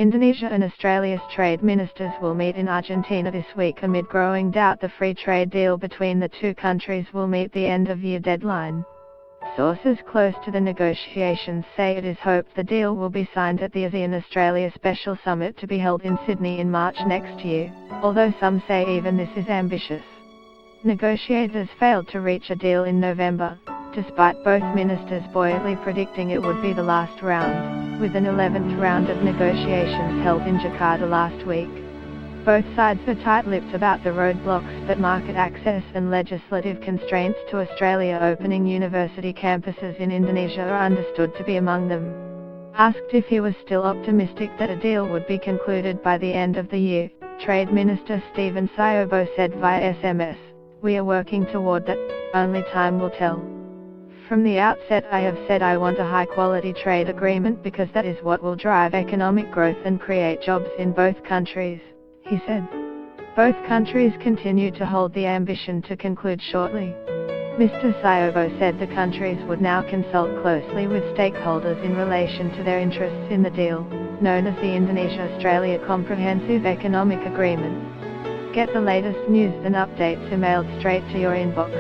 Indonesia and Australia's trade ministers will meet in Argentina this week amid growing doubt the free trade deal between the two countries will meet the end-of-year deadline. Sources close to the negotiations say it is hoped the deal will be signed at the ASEAN-Australia Special Summit to be held in Sydney in March next year, although some say even this is ambitious. Negotiators failed to reach a deal in November, despite both ministers buoyantly predicting it would be the last round, with an 11th round of negotiations held in Jakarta last week. Both sides are tight-lipped about the roadblocks that market access and legislative constraints to Australia opening university campuses in Indonesia are understood to be among them. Asked if he was still optimistic that a deal would be concluded by the end of the year, Trade Minister Stephen Siobo said via SMS, "We are working toward that, only time will tell. From the outset I have said I want a high-quality trade agreement because that is what will drive economic growth and create jobs in both countries," he said. Both countries continue to hold the ambition to conclude shortly. Mr. Siobo said the countries would now consult closely with stakeholders in relation to their interests in the deal, known as the Indonesia Australia Comprehensive Economic Agreement. Get the latest news and updates emailed straight to your inbox.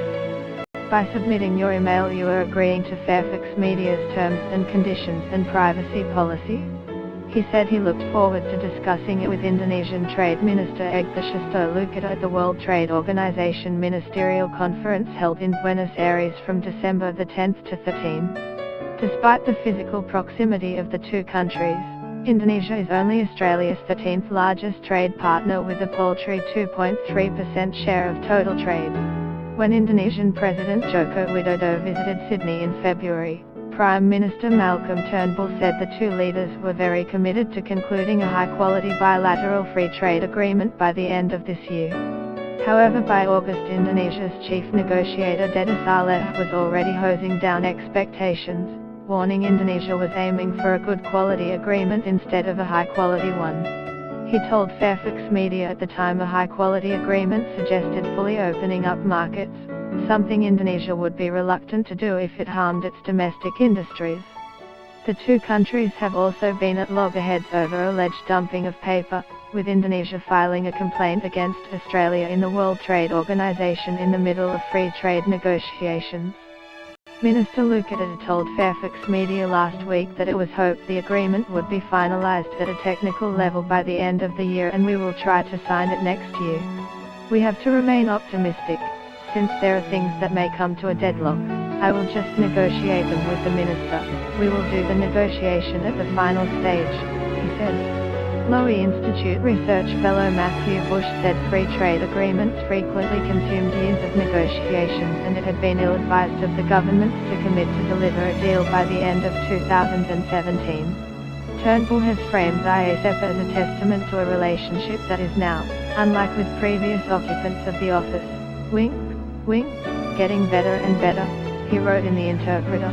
By submitting your email you are agreeing to Fairfax Media's terms and conditions and privacy policy. He said he looked forward to discussing it with Indonesian Trade Minister Ignatius Luka at the World Trade Organization Ministerial Conference held in Buenos Aires from December the 10th to 13. Despite the physical proximity of the two countries, Indonesia is only Australia's 13th largest trade partner with a paltry 2.3% share of total trade. When Indonesian President Joko Widodo visited Sydney in February, Prime Minister Malcolm Turnbull said the two leaders were very committed to concluding a high-quality bilateral free trade agreement by the end of this year. However, by August Indonesia's chief negotiator Deddy Saleh was already hosing down expectations, warning Indonesia was aiming for a good quality agreement instead of a high-quality one. He told Fairfax Media at the time a high-quality agreement suggested fully opening up markets, something Indonesia would be reluctant to do if it harmed its domestic industries. The two countries have also been at loggerheads over alleged dumping of paper, with Indonesia filing a complaint against Australia in the World Trade Organization in the middle of free trade negotiations. Minister Luka told Fairfax Media last week that it was hoped the agreement would be finalized at a technical level by the end of the year and we will try to sign it next year. We have to remain optimistic, since there are things that may come to a deadlock. I will just negotiate them with the minister. We will do the negotiation at the final stage, he said. Lowy Institute research fellow Matthew Bush said free trade agreements frequently consumed years of negotiations and it had been ill-advised of the governments to commit to deliver a deal by the end of 2017. Turnbull has framed IASEP as a testament to a relationship that is now, unlike with previous occupants of the office, wink, wink, getting better and better, he wrote in The Interpreter.